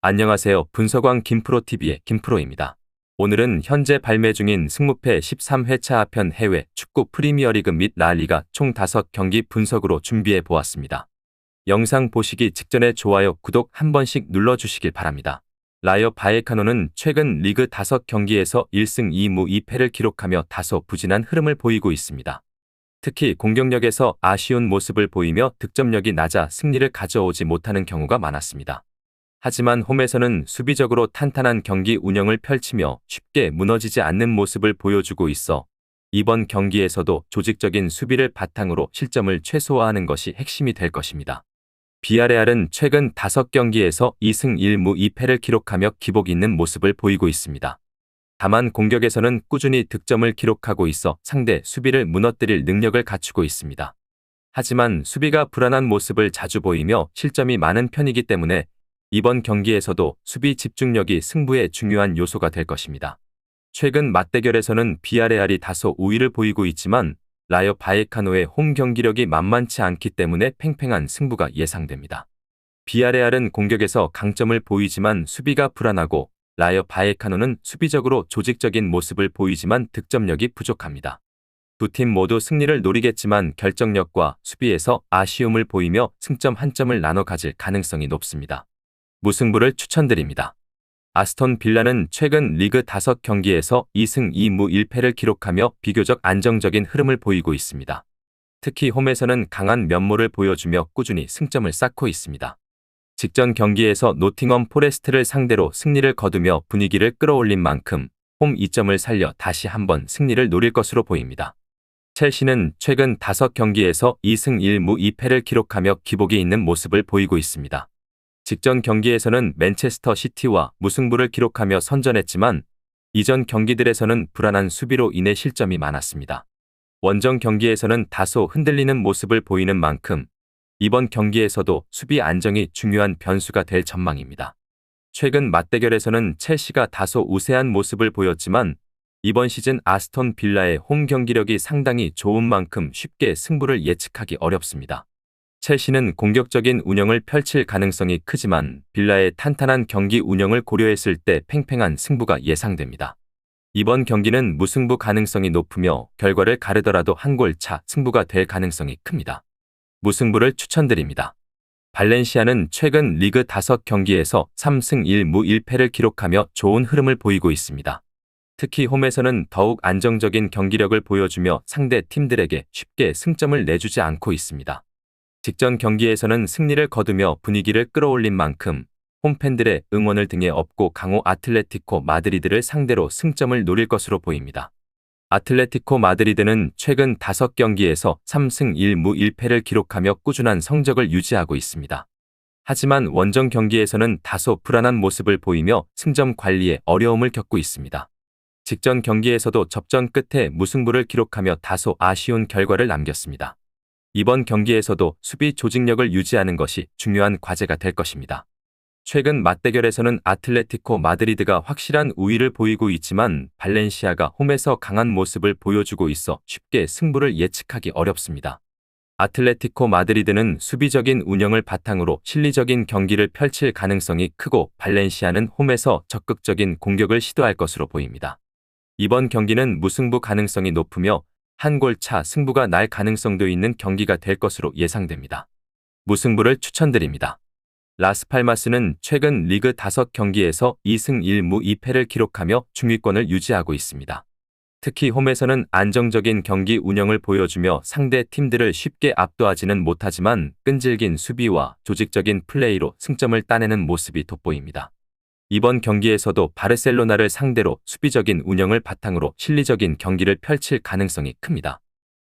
안녕하세요. 분석왕 김프로TV의 김프로입니다. 오늘은 현재 발매 중인 승무패 13회차 하편 해외 축구 프리미어리그 및 라리가 총 5경기 분석으로 준비해 보았습니다. 영상 보시기 직전에 좋아요, 구독 한 번씩 눌러주시길 바랍니다. 라이오 바이에카노는 최근 리그 5경기에서 1승 2무 2패를 기록하며 다소 부진한 흐름을 보이고 있습니다. 특히 공격력에서 아쉬운 모습을 보이며 득점력이 낮아 승리를 가져오지 못하는 경우가 많았습니다. 하지만 홈에서는 수비적으로 탄탄한 경기 운영을 펼치며 쉽게 무너지지 않는 모습을 보여주고 있어 이번 경기에서도 조직적인 수비를 바탕으로 실점을 최소화하는 것이 핵심이 될 것입니다. 비아레알은 최근 5경기에서 2승 1무 2패를 기록하며 기복 있는 모습을 보이고 있습니다. 다만 공격에서는 꾸준히 득점을 기록하고 있어 상대 수비를 무너뜨릴 능력을 갖추고 있습니다. 하지만 수비가 불안한 모습을 자주 보이며 실점이 많은 편이기 때문에 이번 경기에서도 수비 집중력이 승부의 중요한 요소가 될 것입니다. 최근 맞대결에서는 비아레알이 다소 우위를 보이고 있지만 라이오 바이에카노의 홈 경기력이 만만치 않기 때문에 팽팽한 승부가 예상됩니다. 비아레알은 공격에서 강점을 보이지만 수비가 불안하고 라이오 바이에카노는 수비적으로 조직적인 모습을 보이지만 득점력이 부족합니다. 두 팀 모두 승리를 노리겠지만 결정력과 수비에서 아쉬움을 보이며 승점 한 점을 나눠 가질 가능성이 높습니다. 무승부를 추천드립니다. 아스톤 빌라는 최근 리그 5경기에서 2승 2무 1패를 기록하며 비교적 안정적인 흐름을 보이고 있습니다. 특히 홈에서는 강한 면모를 보여주며 꾸준히 승점을 쌓고 있습니다. 직전 경기에서 노팅엄 포레스트를 상대로 승리를 거두며 분위기를 끌어올린 만큼 홈 이점을 살려 다시 한번 승리를 노릴 것으로 보입니다. 첼시는 최근 5경기에서 2승 1무 2패를 기록하며 기복이 있는 모습을 보이고 있습니다. 직전 경기에서는 맨체스터 시티와 무승부를 기록하며 선전했지만 이전 경기들에서는 불안한 수비로 인해 실점이 많았습니다. 원정 경기에서는 다소 흔들리는 모습을 보이는 만큼 이번 경기에서도 수비 안정이 중요한 변수가 될 전망입니다. 최근 맞대결에서는 첼시가 다소 우세한 모습을 보였지만 이번 시즌 아스톤 빌라의 홈 경기력이 상당히 좋은 만큼 쉽게 승부를 예측하기 어렵습니다. 첼시는 공격적인 운영을 펼칠 가능성이 크지만 빌라의 탄탄한 경기 운영을 고려했을 때 팽팽한 승부가 예상됩니다. 이번 경기는 무승부 가능성이 높으며 결과를 가르더라도 한 골 차 승부가 될 가능성이 큽니다. 무승부를 추천드립니다. 발렌시아는 최근 리그 5경기에서 3승 1무 1패를 기록하며 좋은 흐름을 보이고 있습니다. 특히 홈에서는 더욱 안정적인 경기력을 보여주며 상대 팀들에게 쉽게 승점을 내주지 않고 있습니다. 직전 경기에서는 승리를 거두며 분위기를 끌어올린 만큼 홈팬들의 응원을 등에 업고 강호 아틀레티코 마드리드를 상대로 승점을 노릴 것으로 보입니다. 아틀레티코 마드리드는 최근 5경기에서 3승 1무 1패를 기록하며 꾸준한 성적을 유지하고 있습니다. 하지만 원정 경기에서는 다소 불안한 모습을 보이며 승점 관리에 어려움을 겪고 있습니다. 직전 경기에서도 접전 끝에 무승부를 기록하며 다소 아쉬운 결과를 남겼습니다. 이번 경기에서도 수비 조직력을 유지하는 것이 중요한 과제가 될 것입니다. 최근 맞대결에서는 아틀레티코 마드리드가 확실한 우위를 보이고 있지만 발렌시아가 홈에서 강한 모습을 보여주고 있어 쉽게 승부를 예측하기 어렵습니다. 아틀레티코 마드리드는 수비적인 운영을 바탕으로 실리적인 경기를 펼칠 가능성이 크고 발렌시아는 홈에서 적극적인 공격을 시도할 것으로 보입니다. 이번 경기는 무승부 가능성이 높으며 한 골 차 승부가 날 가능성도 있는 경기가 될 것으로 예상됩니다. 무승부를 추천드립니다. 라스팔마스는 최근 리그 5경기에서 2승 1무 2패를 기록하며 중위권을 유지하고 있습니다. 특히 홈에서는 안정적인 경기 운영을 보여주며 상대 팀들을 쉽게 압도하지는 못하지만 끈질긴 수비와 조직적인 플레이로 승점을 따내는 모습이 돋보입니다. 이번 경기에서도 바르셀로나를 상대로 수비적인 운영을 바탕으로 실리적인 경기를 펼칠 가능성이 큽니다.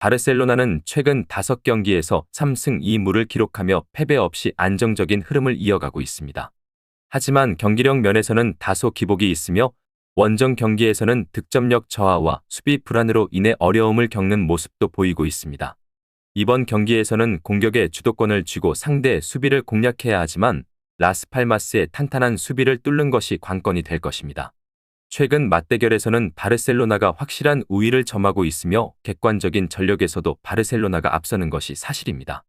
바르셀로나는 최근 5경기에서 3승 2무를 기록하며 패배 없이 안정적인 흐름을 이어가고 있습니다. 하지만 경기력 면에서는 다소 기복이 있으며 원정 경기에서는 득점력 저하와 수비 불안으로 인해 어려움을 겪는 모습도 보이고 있습니다. 이번 경기에서는 공격의 주도권을 쥐고 상대의 수비를 공략해야 하지만 라스팔마스의 탄탄한 수비를 뚫는 것이 관건이 될 것입니다. 최근 맞대결에서는 바르셀로나가 확실한 우위를 점하고 있으며 객관적인 전력에서도 바르셀로나가 앞서는 것이 사실입니다.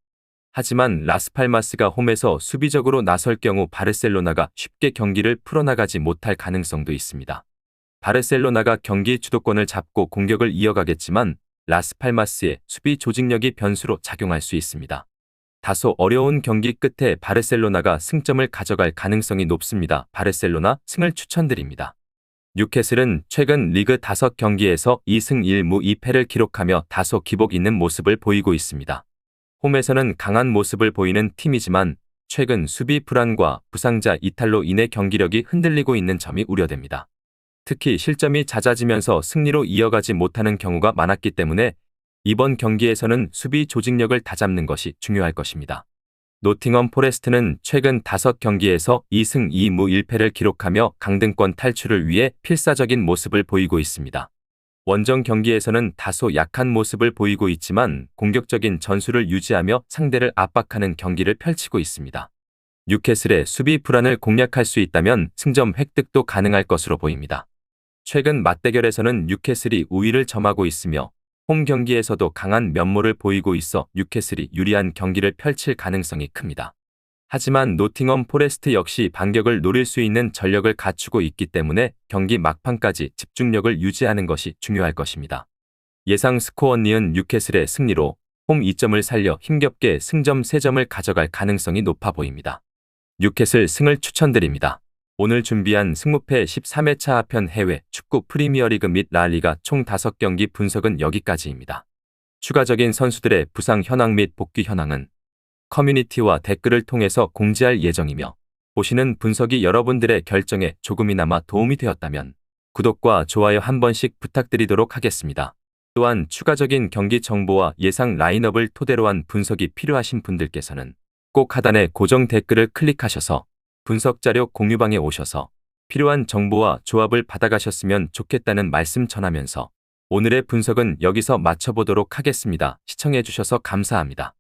하지만 라스팔마스가 홈에서 수비적으로 나설 경우 바르셀로나가 쉽게 경기를 풀어나가지 못할 가능성도 있습니다. 바르셀로나가 경기 주도권을 잡고 공격을 이어가겠지만 라스팔마스의 수비 조직력이 변수로 작용할 수 있습니다. 다소 어려운 경기 끝에 바르셀로나가 승점을 가져갈 가능성이 높습니다. 바르셀로나 승을 추천드립니다. 뉴캐슬은 최근 리그 5경기에서 2승 1무 2패를 기록하며 다소 기복 있는 모습을 보이고 있습니다. 홈에서는 강한 모습을 보이는 팀이지만 최근 수비 불안과 부상자 이탈로 인해 경기력이 흔들리고 있는 점이 우려됩니다. 특히 실점이 잦아지면서 승리로 이어가지 못하는 경우가 많았기 때문에 이번 경기에서는 수비 조직력을 다잡는 것이 중요할 것입니다. 노팅엄 포레스트는 최근 5경기에서 2승 2무 1패를 기록하며 강등권 탈출을 위해 필사적인 모습을 보이고 있습니다. 원정 경기에서는 다소 약한 모습을 보이고 있지만 공격적인 전술을 유지하며 상대를 압박하는 경기를 펼치고 있습니다. 뉴캐슬의 수비 불안을 공략할 수 있다면 승점 획득도 가능할 것으로 보입니다. 최근 맞대결에서는 뉴캐슬이 우위를 점하고 있으며 홈 경기에서도 강한 면모를 보이고 있어 뉴캐슬이 유리한 경기를 펼칠 가능성이 큽니다. 하지만 노팅엄 포레스트 역시 반격을 노릴 수 있는 전력을 갖추고 있기 때문에 경기 막판까지 집중력을 유지하는 것이 중요할 것입니다. 예상 스코어 니은 뉴캐슬의 승리로 홈 2점을 살려 힘겹게 승점 3점을 가져갈 가능성이 높아 보입니다. 뉴캐슬 승을 추천드립니다. 오늘 준비한 승무패 13회차 하편 해외 축구 프리미어리그 및 라리가 총 5경기 분석은 여기까지입니다. 추가적인 선수들의 부상 현황 및 복귀 현황은 커뮤니티와 댓글을 통해서 공지할 예정이며 보시는 분석이 여러분들의 결정에 조금이나마 도움이 되었다면 구독과 좋아요 한 번씩 부탁드리도록 하겠습니다. 또한 추가적인 경기 정보와 예상 라인업을 토대로 한 분석이 필요하신 분들께서는 꼭 하단의 고정 댓글을 클릭하셔서 분석 자료 공유방에 오셔서 필요한 정보와 조합을 받아가셨으면 좋겠다는 말씀 전하면서 오늘의 분석은 여기서 마쳐보도록 하겠습니다. 시청해주셔서 감사합니다.